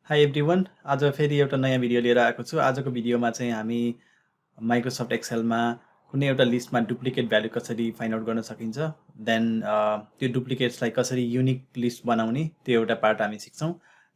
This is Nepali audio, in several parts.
हाई एभ्रिवान, आज फेरि एउटा नयाँ भिडियो लिएर आएको छु। आजको भिडियोमा चाहिँ हामी माइक्रोसफ्ट एक्सेलमा कुनै एउटा लिस्टमा डुप्लिकेट भ्यालु कसरी फाइन्ड आउट गर्न सकिन्छ, देन त्यो डुप्लिकेट्सलाई कसरी युनिक लिस्ट बनाउने त्यो एउटा पार्ट हामी सिक्छौँ।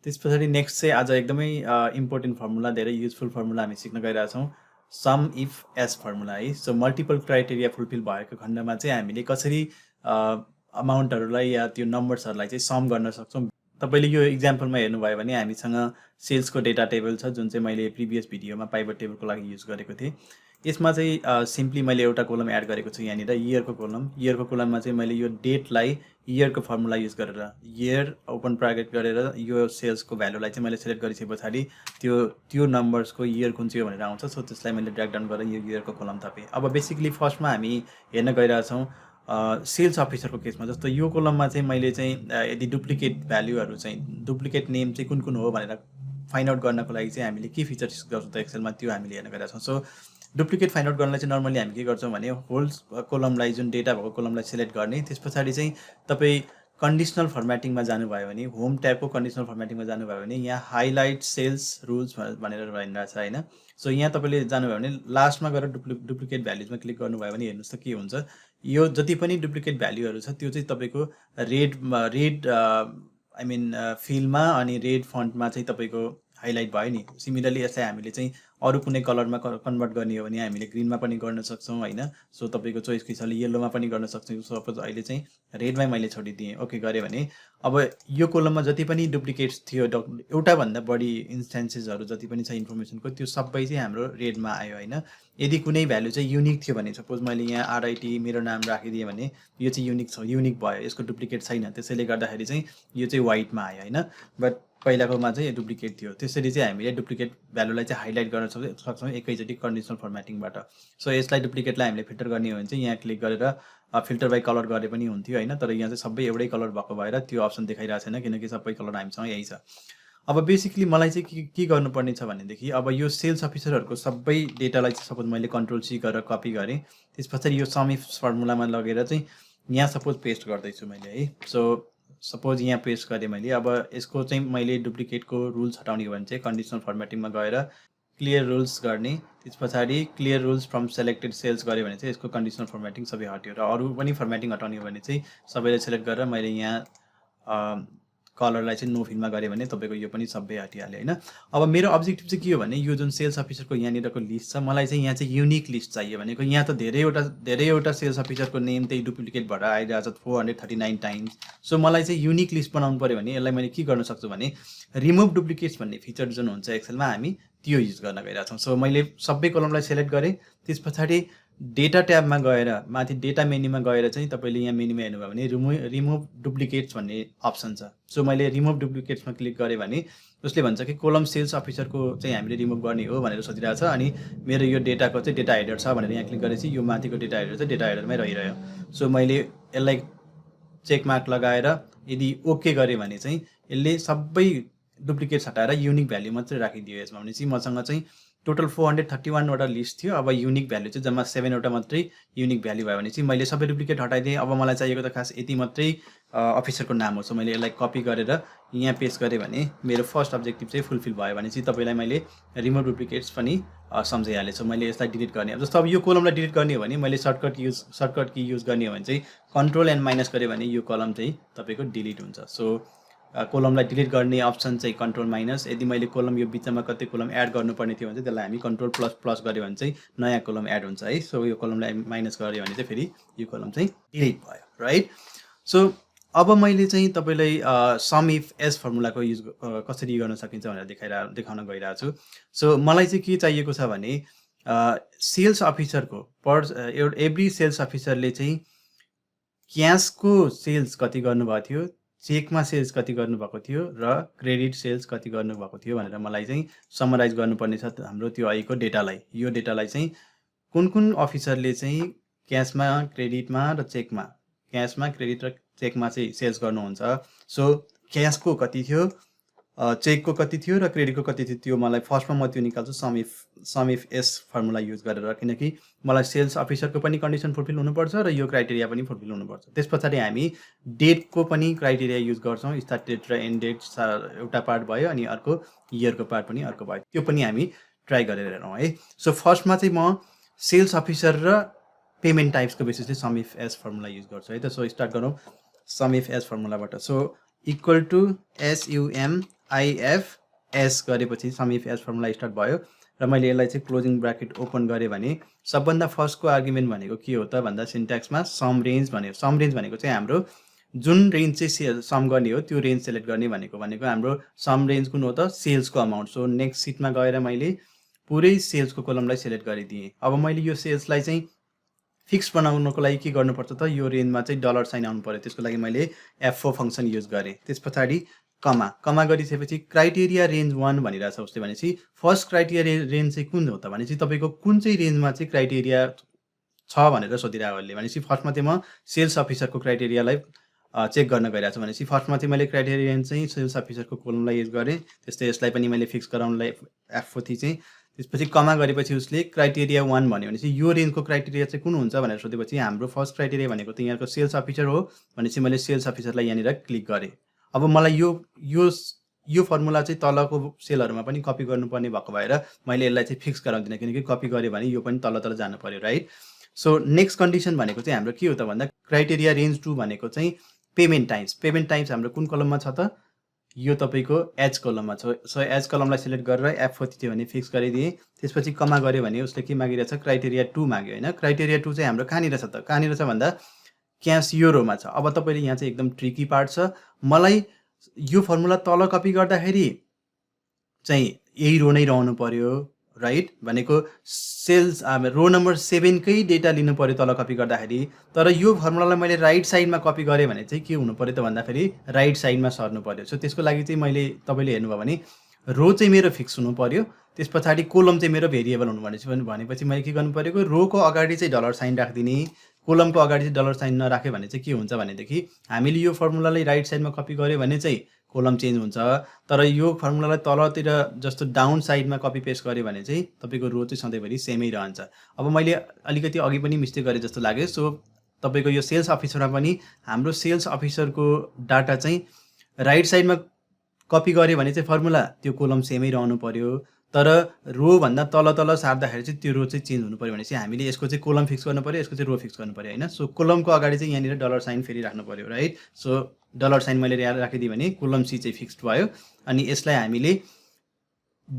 त्यसपछाडि नेक्स्ट चाहिँ आज एकदमै इम्पोर्टेन्ट फर्मुला, धेरै युजफुल फर्मुला हामी सिक्न गइरहेछौँ, सम इफ एस फर्मुला है। सो मल्टिपल क्राइटेरिया फुलफिल भएको खण्डमा चाहिँ हामीले कसरी अमाउन्टहरूलाई या त्यो नम्बर्सहरूलाई चाहिँ सम गर्न सक्छौँ। तपाईले यो इक्जाम्पलमा हेर्नुभयो भने हामीसँग सेल्सको डेटा टेबल छ, जुन चाहिँ मैले प्रिभियस भिडियोमा पाइभट टेबलको लागि युज गरेको थिएँ। यसमा चाहिँ सिम्पली मैले एउटा कोलम एड गरेको छु यहाँनिर, इयरको कोलममा चाहिँ मैले यो डेटलाई इयरको फर्मुला युज गरेर इयर ओपन ब्राकेट गरेर यो सेल्सको भ्यालुलाई चाहिँ मैले सेलेक्ट गरिसके पछाडि त्यो नम्बर्सको इयर कुन चाहिँ भनेर आउँछ। सो त्यसलाई मैले ड्र्याग डाउन गरेर यो इयरको कोलम थपेँ। अब बेसिकली फर्स्टमा हामी हेर्न गइरहेछौँ सेल्स अफिसरको केसमा, जस्तो यो कोलममा चाहिँ मैले चाहिँ यदि डुप्लिकेट भ्यालुहरू चाहिँ डुप्लिकेट नेम चाहिँ कुन कुन हो भनेर फाइन्ड आउट गर्नको लागि चाहिँ हामीले के फिचर्स गर्छौँ त एक्सेलमा, त्यो हामीले हेर्न गइरहेछौँ। सो डुप्लिकेट फाइन्ड आउट गर्नलाई चाहिँ नर्मली हामी के गर्छौँ भने होल कोलमलाई, जुन डेटा भएको कोलमलाई सिलेक्ट गर्ने, त्यस पछाडि चाहिँ तपाईँ कन्डिसनल फर्मेटिङमा जानुभयो भने, होम ट्याबको कन्डिसनल फर्मेटिङमा जानुभयो भने यहाँ हाइलाइट सेल्स रुल्स भनेर भनिरहेको छ होइन। सो यहाँ तपाईँले जानुभयो भने लास्टमा गएर डुप्लिकेट भ्याल्युजमा क्लिक गर्नुभयो भने हेर्नुहोस् त के हुन्छ। यो जति पनि डुप्लिकेट भ्याल्युहरू छ त्यो चाहिँ तपाईँको रेड आई मिन फिलमा अनि रेड फन्टमा चाहिँ तपाईँको हाइलाइट भयो नि। सिमिलरली यसलाई हामीले चाहिँ अरू कुनै कलरमा कन्भर्ट गर्ने हो भने हामीले ग्रिनमा पनि गर्न सक्छौँ होइन। सो तपाईँको चोइसको हिसाबले येल्लोमा पनि गर्न सक्छौँ। सपोज अहिले चाहिँ रेडमै मैले छोडिदिएँ, ओके गरेँ भने अब यो कोलममा जति पनि डुप्लिकेट्स थियो, एउटाभन्दा बढी इन्स्टेन्सेसहरू जति पनि छ इन्फर्मेसनको, त्यो सबै चाहिँ हाम्रो रेडमा आयो होइन। यदि कुनै भ्यालु चाहिँ युनिक थियो भने, सपोज मैले यहाँ आरआइटी मेरो नाम राखिदिएँ भने यो चाहिँ युनिक भयो, यसको डुप्लिकेट छैन, त्यसैले गर्दाखेरि चाहिँ यो चाहिँ वाइटमा आयो होइन। बट पहिलाकोमा चाहिँ डुप्लिकेट थियो। त्यसरी चाहिँ हामीले डुप्लिकेट भ्यालुलाई चाहिँ हाइलाइट गर्न सक्छौँ एकैचोटि कन्डिसनल फर्मेटिङबाट। सो यसलाई डुप्लिकेटलाई हामीले फिल्टर गर्ने हो भने चाहिँ यहाँ क्लिक गरेर फिल्टर बाई कलर गरे पनि हुन्थ्यो होइन। तर यहाँ चाहिँ सबै एउटै कलर भएको भएर त्यो अप्सन देखाइरहेको छैन, किनकि सबै कलर हामीसँग यही छ। अब बेसिकली मलाई चाहिँ के गर्नुपर्ने छ भनेदेखि, अब यो सेल्स अफिसरहरूको सबै डेटालाई चाहिँ सपोज मैले कन्ट्रोल सी गरेर कपी गरेँ, त्यस पछाडि यो सम इफ फर्मुलामा लगेर चाहिँ यहाँ सपोज पेस्ट गर्दैछु मैले है। सो सपोज यहाँ पेस्ट गरेँ मैले। अब यसको चाहिँ मैले डुप्लिकेटको रुल्स हटाउने हो भने चाहिँ कन्डिसनल फर्मेटिङमा गएर क्लियर रुल्स गर्ने, त्यस पछाडि clear rules from selected cells गऱ्यो भने चाहिँ यसको कन्डिसनल फर्मेटिङ सबै हट्यो। र अरू पनि फर्मेटिङ हटाउने हो भने चाहिँ सबैलाई सेलेक्ट गरेर मैले यहाँ कलरलाई चाहिँ नो फिलमा गरेँ भने तपाईँको यो पनि सबै हटिहाल्यो होइन। अब मेरो अब्जेक्टिभ चाहिँ के हो भने, यो जुन सेल्स अफिसरको यहाँनिरको लिस्ट छ, मलाई चाहिँ यहाँ चाहिँ युनिक लिस्ट चाहियो भनेको। यहाँ त धेरैवटा सेल्स अफिसरको नेम त्यही डुप्लिकेट भएर आइरहेको छ 439 टाइम्स। सो मलाई चाहिँ युनिक लिस्ट बनाउनु पऱ्यो भने यसलाई मैले के गर्न सक्छु भने, रिमुभ डुप्लिकेट्स भन्ने फिचर जुन हुन्छ एक्सेलमा हामी त्यो युज गर्न गइरहेछौँ। सो मैले सबै कलमलाई सेलेक्ट गरेँ, त्यस पछाडि डेटा ट्याबमा गएर माथि डेटा मेन्यूमा गएर चाहिँ तपाईँले यहाँ मेन्यूमा हेर्नुभयो भने रिमुभ डुप्लिकेट्स भन्ने अप्सन छ। सो मैले रिमुभ डुप्लिकेट्समा क्लिक गरेँ भने उसले भन्छ कि कोलम सेल्स अफिसरको चाहिँ हामीले रिमुभ गर्ने हो भनेर सोचिरहेको छ, अनि मेरो यो डेटाको चाहिँ डेटा हेडर छ भनेर यहाँ क्लिक गरेपछि यो माथिको डेटा हेडर चाहिँ डेटा हेडरमै रहिरह्यो। सो मैले यसलाई चेक मार्क लगाएर यदि ओके गरेँ भने चाहिँ यसले सबै डुप्लिकेट्स हटाएर युनिक भ्याल्यु मात्रै राखिदियो। यसमा भनेपछि मसँग चाहिँ टोटल 431वटा लिस्ट थियो, अब युनिक भ्याल्यु चाहिँ जम्मा 7वटा मात्रै युनिक भ्याल्यु भयो भने चाहिँ मैले सबै डुप्लिकेट हटाइदिएँ। अब मलाई चाहिएको त खास यति मात्रै अफिसरको नाम हो। सो मैले यसलाई कपी गरेर यहाँ पेस्ट गरेँ भने मेरो फर्स्ट अब्जेक्टिभ चाहिँ फुलफिल भयो भने चाहिँ तपाईँलाई मैले रिमुभ डुप्लिकेट्स पनि सम्झाइहालेँ। सो मैले यसलाई डिलिट गर्ने, अब जस्तो अब यो कोलमलाई डिलिट गर्ने हो भने मैले सर्टकट की युज गर्ने हो भने चाहिँ कन्ट्रोल एन्ड माइनस गरेँ भने यो कलम चाहिँ तपाईँको डिलिट हुन्छ। सो कोलमलाई डिलिट गर्ने अप्सन चाहिँ कन्ट्रोल माइनस। यदि मैले कोलम यो बिचमा कतै कोलम एड गर्नुपर्ने थियो भने चाहिँ त्यसलाई हामी कन्ट्रोल प्लस प्लस गऱ्यो भने चाहिँ नयाँ कोलम एड हुन्छ है। सो यो कोलमलाई माइनस गऱ्यो भने चाहिँ फेरि यो कोलम चाहिँ डिलिट भयो, राइट। सो अब मैले चाहिँ तपाईँलाई सम इफ एस फर्मुलाको युज कसरी गर्न सकिन्छ भनेर देखाउन गइरहेको छु। सो मलाई चाहिँ के चाहिएको छ भने, सेल्स अफिसरको एभ्री सेल्स अफिसरले चाहिँ क्यासको सेल्स कति गर्नुभएको थियो, चेकमा सेल्स कति गर्नुभएको थियो र क्रेडिट सेल्स कति गर्नुभएको थियो भनेर मलाई चाहिँ समराइज गर्नुपर्ने छ हाम्रो त्यो आएको डेटालाई। यो डेटालाई चाहिँ कुन कुन अफिसरले चाहिँ क्यासमा, क्रेडिटमा र चेकमा, क्यासमा, क्रेडिट र चेकमा चाहिँ सेल्स गर्नुहुन्छ। सो क्यासको कति थियो, चेकको कति थियो र क्रेडिटको कति थियो त्यो मलाई फर्स्टमा म त्यो निकाल्छु sum if S formula use गरेर, किनकि मलाई सेल्स अफिसरको पनि कन्डिसन फुलफिल हुनुपर्छ र यो क्राइटेरिया पनि फुलफिल हुनुपर्छ। त्यस पछाडि हामी डेटको पनि क्राइटेरिया युज गर्छौँ। स्टार्ट डेट र एन्ड डेट एउटा पार्ट भयो, अनि अर्को इयरको पार्ट पनि अर्को भयो, त्यो पनि हामी ट्राई गरेर हेरौँ है। सो फर्स्टमा चाहिँ म सेल्स अफिसर र पेमेन्ट टाइप्सको बेसिस चाहिँ sum if S formula use गर्छु है त। सो स्टार्ट गरौँ सम इफ एस फर्मुलाबाट। सो इक्वल टु SUMIFS गरेपछि sum if S formula start भयो र मैले यसलाई चाहिँ क्लोजिङ ब्राकेट ओपन गरेँ भने सबभन्दा फर्स्टको आर्गुमेन्ट भनेको के हो त भन्दा सिन्ट्याक्समा सम रेन्ज भन्यो। सम रेन्ज भनेको चाहिँ हाम्रो जुन रेन्ज चाहिँ सम गर्ने हो त्यो रेन्ज सेलेक्ट गर्ने भनेको हाम्रो सम रेन्ज कुन हो त सेल्सको अमाउन्ट। सो नेक्स्ट सिटमा गएर मैले पुरै सेल्सको कोलमलाई सेलेक्ट गरिदिएँ। अब मैले यो सेल्सलाई चाहिँ फिक्स बनाउनको लागि के गर्नुपर्छ त यो रेन्जमा चाहिँ डलर साइन आउनु पर्यो। त्यसको लागि मैले F4 फङ्सन युज गरेँ। त्यस पछाडि कमा गरिसकेपछि क्राइटेरिया रेन्ज 1 भनिरहेछ उसले। भनेपछि फर्स्ट क्राइटेरिया रेन्ज चाहिँ कुन हो त भनेपछि तपाईँको कुन चाहिँ रेन्जमा चाहिँ क्राइटेरिया छ भनेर सोधिरहेको उसले। भनेपछि फर्स्टमा चाहिँ म सेल्स अफिसरको क्राइटेरियालाई चेक गर्न गइरहेको छु। भनेपछि फर्स्टमा चाहिँ मैले क्राइटेरिया रेन्ज चाहिँ सेल्स अफिसरको कोलमलाई युज गरेँ। त्यस्तै यसलाई पनि मैले फिक्स गराउनलाई F4 थिचेँ। त्यसपछि कमा गरेपछि उसले क्राइटेरिया 1 भन्यो। भनेपछि यो रेन्जको क्राइटेरिया चाहिँ कुन हुन्छ भनेर सोधेपछि हाम्रो फर्स्ट क्राइटेरिया भनेको त यहाँको सेल्स अफिसर हो। भनेपछि मैले सेल्स अफिसरलाई यहाँनिर क्लिक गरेँ। अब मलाई यो फर्मुला चाहिँ तलको सेलहरूमा पनि कपी गर्नुपर्ने भएको भएर मैले यसलाई चाहिँ फिक्स गराउँदिनँ, किनकि कपी गरेँ भने यो पनि तल जानु पर्यो राइट। सो नेक्स्ट कन्डिसन भनेको चाहिँ हाम्रो के हो त भन्दा क्राइटेरिया रेन्ज 2 भनेको चाहिँ पेमेन्ट टाइम्स हाम्रो कुन कलममा छ त यो तपाईँको एच कलममा छ। सो एच कलमलाई सिलेक्ट गरेर F4 थियो भने फिक्स गरिदिएँ। त्यसपछि कमा गऱ्यो भने उसले के मागिरहेछ क्राइटेरिया 2 माग्यो होइन। क्राइटेरिया 2 चाहिँ हाम्रो कहाँनिर छ त भन्दा क्यास यो रोमा छ। अब तपाईँले यहाँ चाहिँ एकदम ट्रिकी पार्ट छ। मलाई यो फर्मुला तल कपी गर्दाखेरि चाहिँ यही रो नै रहनु पर्यो राइट। भनेको सेल्स रो नम्बर 7 कै डेटा लिनु पर्यो तल कपी गर्दाखेरि। तर यो फर्मुलालाई मैले राइट साइडमा कपी गरेँ भने चाहिँ के हुनु पर्यो त भन्दाखेरि राइट साइडमा सर्नु पर्यो। सो त्यसको लागि चाहिँ मैले तपाईँले हेर्नुभयो भने रो चाहिँ मेरो फिक्स हुनु पर्यो। त्यस पछाडि कोलम चाहिँ मेरो भेरिएबल हुनु भनेपछि मैले के गर्नु परेको रोको अगाडि चाहिँ डलर साइन राखिदिने, कोलमको अगाडि चाहिँ डलर साइन नराख्यो भने चाहिँ के हुन्छ भनेदेखि हामीले यो फर्मुलालाई राइट साइडमा कपी गऱ्यो भने चाहिँ कोलम चेन्ज हुन्छ। तर यो फर्मुलालाई तलतिर जस्तो डाउन साइडमा कपी पेस्ट गऱ्यो भने चाहिँ तपाईँको रो चाहिँ सधैँभरि सेमै रहन्छ। अब मैले अलिकति अघि पनि मिस्टेक गरेँ जस्तो लाग्यो। सो तपाईँको यो सेल्स अफिसरमा पनि हाम्रो सेल्स अफिसरको डाटा चाहिँ राइट साइडमा कपी गऱ्यो भने चाहिँ फर्मुला त्यो कोलम सेमै रहनु पर्यो। तर रो भन्दा तल सार्दाखेरि चाहिँ त्यो रो चाहिँ चेन्ज हुनु पर्यो। भनेपछि हामीले यसको चाहिँ कोलम फिक्स गर्नु पर्यो, यसको चाहिँ रो फिक्स गर्नु पर्यो होइन। सो कोलमको अगाडि चाहिँ यहाँनिर डलर साइन फेरि राख्नु पर्यो राइट। सो डलर साइन मैले राखिदिएँ भने कोलम सी चाहिँ फिक्स्ड भयो। अनि यसलाई हामीले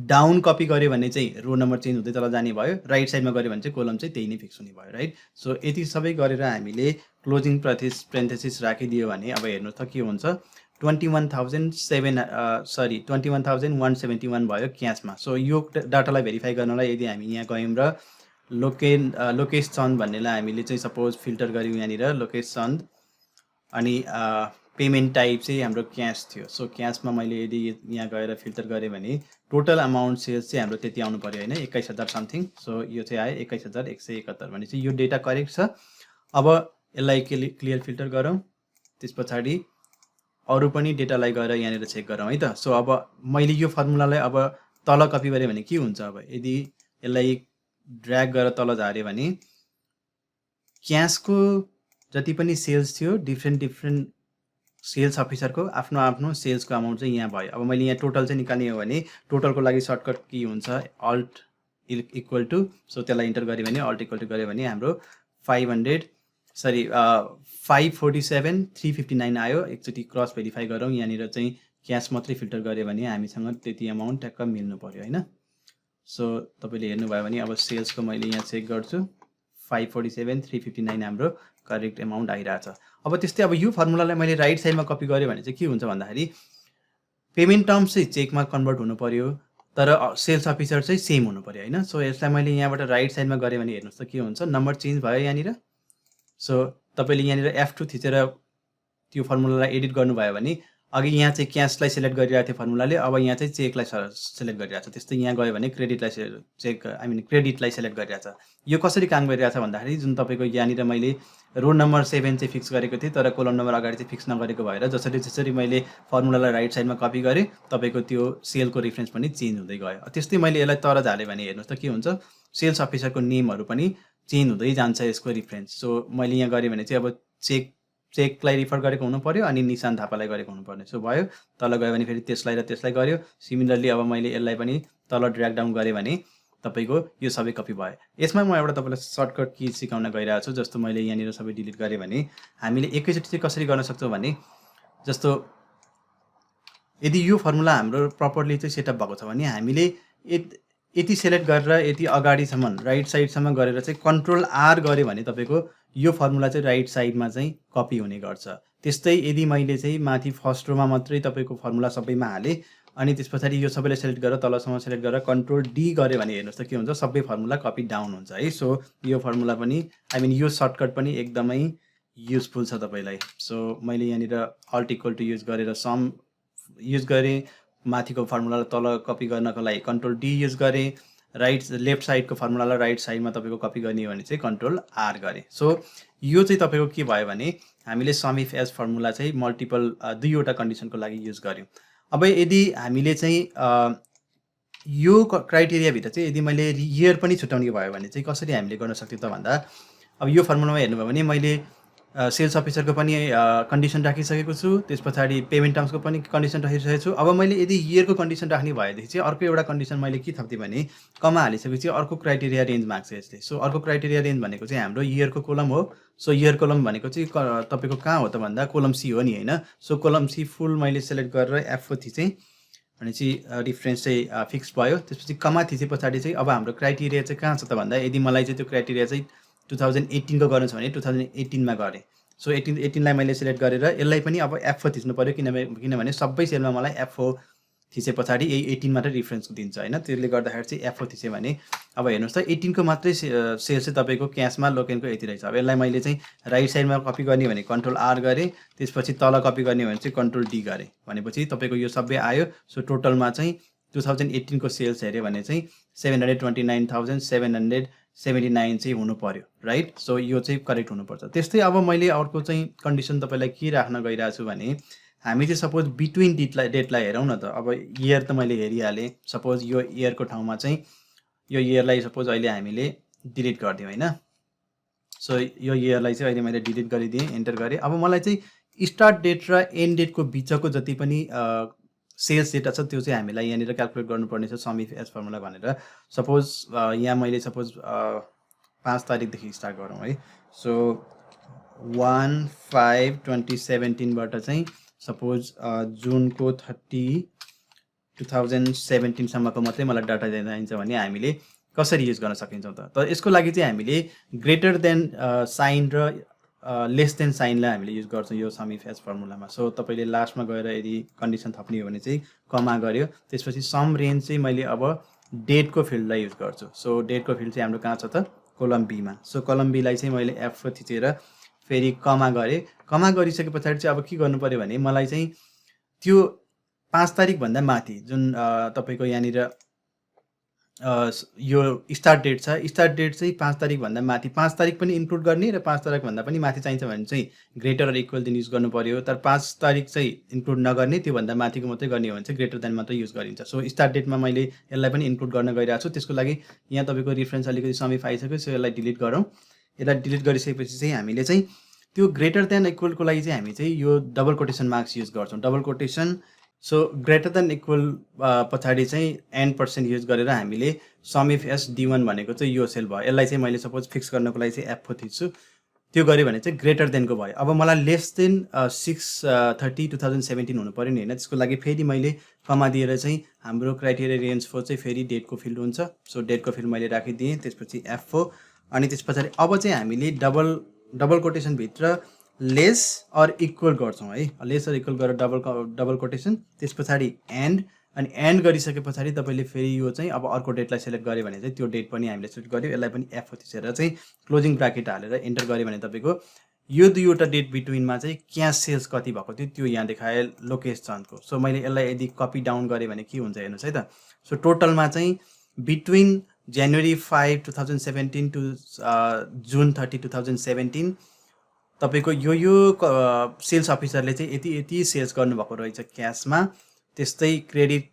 डाउन कपी गऱ्यो भने चाहिँ रो नम्बर चेन्ज हुँदै तल जाने भयो, राइट साइडमा गऱ्यो भने चाहिँ कोलम चाहिँ त्यही नै फिक्स हुने भयो राइट। सो यति सबै गरेर हामीले क्लोजिङ प्रेन्थेसिस राखिदियो भने अब हेर्नुहोस् त के हुन्छ 21,171 भयो क्यासमा। सो यो डाटालाई भेरिफाई गर्नलाई यदि हामी यहाँ गयौँ र लोकेश चन्द भन्नेलाई हामीले चाहिँ सपोज फिल्टर गऱ्यौँ यहाँनिर लोकेश चन्द, अनि पेमेन्ट टाइप चाहिँ हाम्रो क्यास थियो। सो क्यासमा मैले यदि यहाँ गएर फिल्टर गरेँ भने टोटल अमाउन्ट सेल्स चाहिँ हाम्रो त्यति आउनु पर्यो होइन 21,000 समथिङ। सो यो चाहिँ आयो 21,171 भनेपछि यो डेटा करेक्ट छ। अब यसलाई क्लियर फिल्टर गरौँ। त्यस पछाडि अरू पनि डेटालाई गएर यहाँनिर चेक गरौँ है त। सो अब मैले यो फर्मुलालाई अब तल कपी गरेँ भने के हुन्छ। अब यदि यसलाई ड्र्याग गरेर तल झाऱ्यो भने क्यासको जति पनि सेल्स थियो डिफ्रेन्ट सेल्स अफिसरको आफ्नो सेल्सको अमाउन्ट चाहिँ यहाँ भयो। अब मैले यहाँ टोटल चाहिँ निकाल्ने हो भने टोटलको लागि सर्टकट के हुन्छ अल्ट इक्वल टु, सो त्यसलाई इन्टर गऱ्यो भने अल्ट इक्वल टु गऱ्यो भने हाम्रो 547,359 आयो। एकचोटि क्रस भेरिफाई गरौँ। यहाँनिर चाहिँ क्यास मात्रै फिल्टर गऱ्यो भने हामीसँग त्यति अमाउन्ट ट्याक्क मिल्नु पर्यो होइन। सो तपाईँले हेर्नुभयो भने अब सेल्सको मैले यहाँ चेक गर्छु 547,359 हाम्रो करेक्ट अमाउन्ट आइरहेछ। अब त्यस्तै अब यो फर्मुलालाई मैले राइट साइडमा कपी गरेँ भने चाहिँ के हुन्छ भन्दाखेरि पेमेन्ट टर्म्स चाहिँ चेकमा कन्भर्ट हुनु पर्यो, तर सेल्स अफिसर चाहिँ सेम हुनु पर्यो होइन। सो यसलाई मैले यहाँबाट राइट साइडमा गरेँ भने हेर्नुहोस् त के हुन्छ नम्बर चेन्ज भयो यहाँनिर। सो तपाईँले यहाँनिर F2 थिचेर त्यो फर्मुलालाई एडिट गर्नुभयो भने अघि यहाँ चाहिँ क्यासलाई सेलेक्ट गरिरहेको थियो फर्मुलाले, अब यहाँ चाहिँ चेकलाई सेलेक्ट गरिरहेको छ। त्यस्तै यहाँ गयो भने क्रेडिटलाई सेलेक्ट गरिरहेको छ। यो कसरी काम गरिरहेको छ भन्दाखेरि जुन तपाईँको यहाँनिर मैले रो नम्बर 7 चाहिँ फिक्स गरेको थिएँ, तर कोलम नम्बर अगाडि चाहिँ फिक्स नगरेको भएर जसरी मैले फर्मुलालाई राइट साइडमा कपी गरेँ, तपाईँको त्यो सेलको रेफरेन्स पनि चेन्ज हुँदै गयो। त्यस्तै मैले यसलाई तर झालेँ भने हेर्नुहोस् त के हुन्छ, सेल्स अफिसरको नेमहरू पनि चेन्ज हुँदै जान्छ यसको रिफरेन्स। सो मैले यहाँ गरेँ भने चाहिँ अब चेकलाई रिफर गरेको हुनु पर्यो अनि निशान थापालाई गरेको हुनुपर्ने। सो भयो, तल गयो भने फेरि त्यसलाई र त्यसलाई गर्यो। सिमिलरली अब मैले यसलाई पनि तल ड्र्याग डाउन गरेँ भने तपाईँको यो सबै कपी भयो। यसमा म एउटा तपाईँलाई सर्टकट की सिकाउन गइरहेको छु। जस्तो मैले यहाँनिर सबै डिलिट गरेँ भने हामीले एकैचोटि चाहिँ कसरी गर्न सक्छौँ भने, जस्तो यदि यो फर्मुला हाम्रो प्रपरली चाहिँ सेटअप भएको छ भने हामीले यति सेलेक्ट गरेर यति अगाडिसम्म राइट साइडसम्म गरेर चाहिँ कन्ट्रोल आर गऱ्यो भने तपाईँको यो फर्मुला चाहिँ राइट साइडमा चाहिँ कपी हुने गर्छ। त्यस्तै यदि मैले चाहिँ माथि फर्स्ट रोमा मात्रै तपाईँको फर्मुला सबैमा हालेँ अनि त्यस पछाडि यो सबैलाई सेलेक्ट गरेर तलसम्म सेलेक्ट गरेर कन्ट्रोल डी गऱ्यो भने हेर्नुहोस् त के हुन्छ, सबै फर्मुला कपी डाउन हुन्छ है। सो यो फर्मुला पनि यो सर्टकट पनि एकदमै युजफुल छ तपाईँलाई। सो मैले यहाँनिर अल्ट इक्वल टु युज गरेर सम युज गरेँ, माथिको फर्मुलालाई तल कपी गर्नको लागि कन्ट्रोल डी युज गरेँ, लेफ्ट साइडको फर्मुलालाई राइट साइडमा तपाईँको कपी गर्ने हो भने चाहिँ कन्ट्रोल आर गरेँ। सो यो चाहिँ तपाईँको के भयो भने हामीले सम इफ एज फर्मुला चाहिँ मल्टिपल 2वटा कन्डिसनको लागि युज गऱ्यौँ। अब यदि हामीले चाहिँ यो क्राइटेरियाभित्र चाहिँ यदि मैले इयर पनि छुट्याउने भयो भने चाहिँ कसरी हामीले गर्न सक्थ्यौँ त भन्दा, अब यो फर्मुलामा हेर्नुभयो भने मैले सेल्स अफिसरको पनि कन्डिसन राखिसकेको छु, त्यस पछाडि पेमेन्ट टर्म्सको पनि कन्डिसन राखिसकेको छु। अब मैले यदि इयरको कन्डिसन राख्ने भएदेखि चाहिँ अर्को एउटा कन्डिसन मैले के थप्थेँ भने कमा हालिसकेपछि अर्को क्राइटेरिया रेन्ज माग्छ यसले। सो अर्को क्राइटेरिया रेन्ज भनेको चाहिँ हाम्रो इयरको कोलम हो। सो इयर कोलम भनेको चाहिँ तपाईँको कहाँ हो त भन्दा कोलम सी हो नि होइन। सो कोलम सी फुल मैले सेलेक्ट गरेर F4 थिचेँ भने चाहिँ रिफरेन्स चाहिँ फिक्स भयो। त्यसपछि कमा थिचे पछाडि चाहिँ अब हाम्रो क्राइटेरिया चाहिँ कहाँ छ त भन्दा, यदि मलाई चाहिँ त्यो क्राइटेरिया चाहिँ 2018 को गर्नु छ भने 2018 मा गरेँ। सो 18लाई मैले सेलेक्ट गरेर यसलाई पनि अब F4 थिच्नु पऱ्यो, किनभने सबै सेलमा मलाई F4 थिचे पछाडि यही 18 मात्रै रिफरेन्स दिन्छ होइन। त्यसले गर्दाखेरि चाहिँ F4 थिचेँ भने अब हेर्नुहोस् त 18 को मात्रै सेल चाहिँ तपाईँको क्यासमा लोकेनको यति रहेछ। अब यसलाई मैले चाहिँ राइट साइडमा कपी गर्ने भने कन्ट्रोल आर गरेँ, त्यसपछि तल कपी गर्ने भने चाहिँ कन्ट्रोल डी गरेँ भनेपछि तपाईँको यो सबै आयो। सो टोटलमा चाहिँ 2018 को सेल्स हेऱ्यो भने चाहिँ 729,779 चाहिँ हुनु पर्यो राइट। सो यो चाहिँ करेक्ट हुनुपर्छ। त्यस्तै अब मैले अर्को चाहिँ कन्डिसन तपाईँलाई के राख्न गइरहेको छु भने, हामी चाहिँ सपोज बिट्विन डेटलाई हेरौँ न त। अब इयर त मैले हेरिहालेँ, सपोज यो इयरको ठाउँमा चाहिँ यो इयरलाई सपोज अहिले हामीले डिलिट गरिदिउँ होइन। सो यो इयरलाई चाहिँ अहिले मैले डिलिट गरिदिएँ, एन्टर गरेँ। अब मलाई चाहिँ स्टार्ट डेट र एन्ड डेटको बिचको जति पनि सेल्स डेटा छ त्यो चाहिँ हामीलाई यहाँनिर क्यालकुलेट गर्नुपर्ने छ सम इफ एज फर्मुला भनेर। सपोज यहाँ मैले सपोज 5 तारिकदेखि स्टार्ट गरौँ है। सो 1/5/2017 बाट चाहिँ सपोज जुनको 30 2017 सम्मको मात्रै मलाई डाटा चाहिन्छ भने हामीले कसरी युज गर्न सकिन्छौँ त यसको लागि चाहिँ हामीले ग्रेटर देन साइन र लेस देन साइनलाई हामीले युज गर्छौँ यो सम इफ एज फर्मुलामा। सो तपाईँले लास्टमा गएर यदि कन्डिसन थप्ने हो भने चाहिँ कमा गर्यो, त्यसपछि सम रेन्ज चाहिँ मैले अब डेटको फिल्डलाई युज गर्छु। सो डेटको फिल्ड चाहिँ हाम्रो कहाँ छ त, कोलम बीमा। सो कोलम बीलाई चाहिँ मैले F4 थिचेर फेरि कमा गरेँ। कमा गरिसके पछाडि चाहिँ अब के गर्नु पर्यो भने मलाई चाहिँ त्यो 5 तारिकभन्दा माथि जुन तपाईँको यहाँनिर यो स्टार्ट डेट छ, स्टार्ट डेट चाहिँ 5 तारिकभन्दा माथि 5 तारिक पनि इन्क्लुड गर्ने र 5 तारिकभन्दा पनि माथि चाहिन्छ भने चाहिँ ग्रेटर र इक्वल देन युज गर्नु पर्यो। तर 5 तारिक चाहिँ इन्क्लुड नगर्ने, त्योभन्दा माथिको मात्रै गर्ने हो भने चाहिँ ग्रेटर देन मात्रै युज गरिन्छ। सो स्टार्ट डेटमा मैले यसलाई पनि इन्क्लुड गर्न गइरहेको छु। त्यसको लागि यहाँ तपाईँको रिफरेन्स अलिकति सम इफ आइसक्यो। सो यसलाई डिलिट गरौँ। यसलाई डिलिट गरिसकेपछि चाहिँ हामीले चाहिँ त्यो ग्रेटर देन इक्वलको लागि चाहिँ हामी चाहिँ यो डबल कोटेसन मार्क्स युज गर्छौँ, double quotation. So greater than equal पछाडि चाहिँ N% युज गरेर हामीले सम इफ एस D1 भनेको चाहिँ यो सेल भयो। यसलाई चाहिँ मैले सपोज फिक्स गर्नको लागि चाहिँ F4 थिच्छु, त्यो गऱ्यो भने चाहिँ ग्रेटर देनको भयो। अब मलाई लेस देन 6/30/2017 हुनु पऱ्यो नि होइन। त्यसको लागि फेरि मैले कमा दिएर चाहिँ हाम्रो क्राइटेरिया रेन्ज 4 चाहिँ फेरि डेटको फिल्ड हुन्छ। सो डेटको फिल्ड मैले राखिदिएँ, त्यसपछि F4 अनि त्यस पछाडि अब चाहिँ हामीले डबल कोटेसनभित्र लेस अर इक्वल गर्छौँ है। लेस अर इक्वल गरेर डबल कोटेसन, त्यस पछाडि एन्ड, अनि एन्ड गरिसके पछाडि तपाईँले फेरि यो चाहिँ अब अर्को डेटलाई सेलेक्ट गर्यो भने चाहिँ त्यो डेट पनि हामीले सेलेक्ट गर्यो। यसलाई पनि F4 थिचेर चाहिँ क्लोजिङ ब्राकेट हालेर एन्टर गर्यो भने तपाईँको यो दुईवटा डेट बिट्विनमा चाहिँ क्यास सेल्स कति भएको थियो त्यो यहाँ देखाए लोकेश चन्दको। सो मैले यसलाई यदि कपी डाउन गरेँ भने के हुन्छ हेर्नुहोस् है त। सो टोटलमा चाहिँ बिट्विन January 5, 2017 टु June 30, 2017 तपाईँको यो सेल्स अफिसरले चाहिँ यति सेल्स गर्नुभएको रहेछ क्यासमा। त्यस्तै क्रेडिट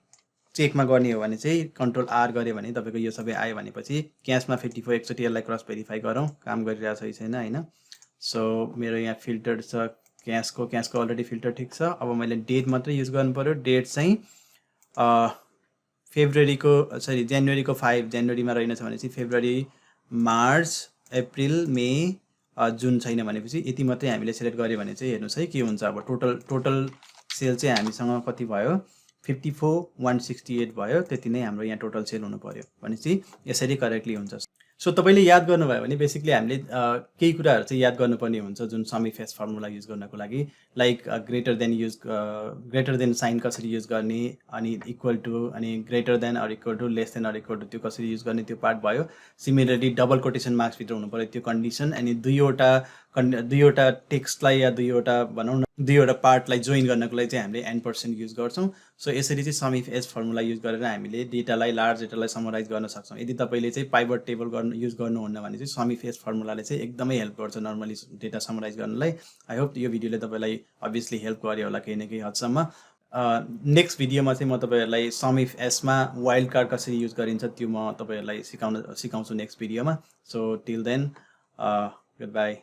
चेकमा गर्ने हो भने चाहिँ कन्ट्रोल आर गऱ्यो भने तपाईँको यो सबै आयो भनेपछि क्यासमा 54 एकचोटि यसलाई क्रस भेरिफाई गरौँ काम गरिरहेको छ छैन होइन। सो मेरो यहाँ फिल्टर छ क्यासको अलरेडी फिल्टर ठिक छ। अब मैले डेट मात्रै युज गर्नु पऱ्यो। डेट चाहिँ जनवरीको 5 जनवरीमा रहेनछ भने चाहिँ फेब्रुअरी, मार्च, अप्रिल, मे, जुन छैन भनेपछि यति मात्रै हामीले सेलेक्ट गऱ्यो भने चाहिँ हेर्नुहोस् है के हुन्छ। अब टोटल सेल चाहिँ हामीसँग कति भयो 54,168 भयो। त्यति नै हाम्रो यहाँ टोटल सेल हुनु पर्यो भनेपछि यसरी करेक्टली हुन्छ। सो तपाईँले याद गर्नुभयो भने बेसिकली हामीले केही कुराहरू चाहिँ याद गर्नुपर्ने हुन्छ जुन SUMIF फर्मुला युज गर्नको लागि। लाइक ग्रेटर देन साइन कसरी युज गर्ने, अनि इक्वल टु, अनि greater than or equal to, less than or equal to त्यो कसरी युज गर्ने त्यो पार्ट भयो। सिमिलरली डबल कोटेसन मार्क्सभित्र हुनु पऱ्यो त्यो कन्डिसन। अनि दुईवटा टेक्स्टलाई या दुईवटा पार्टलाई जोइन गर्नको लागि चाहिँ हामीले N% युज गर्छौँ। सो यसरी चाहिँ SUMIF फर्मुला युज गरेर हामीले लार्ज डेटालाई समराइज गर्न सक्छौँ। यदि तपाईँले चाहिँ पाइभट टेबल युज गर्नुहुन्न भने चाहिँ SUMIF फर्मुलाले चाहिँ एकदमै हेल्प गर्छ नर्मली डेटा समराइज गर्नलाई। आई होप यो भिडियोले तपाईँलाई अभियसली हेल्प गर्यो होला केही न केही हदसम्म। नेक्स्ट भिडियोमा चाहिँ म तपाईँहरूलाई SUMIF मा वाइल्ड कार्ड कसरी युज गरिन्छ त्यो म तपाईँहरूलाई सिकाउँछु नेक्स्ट भिडियोमा। So till then good by.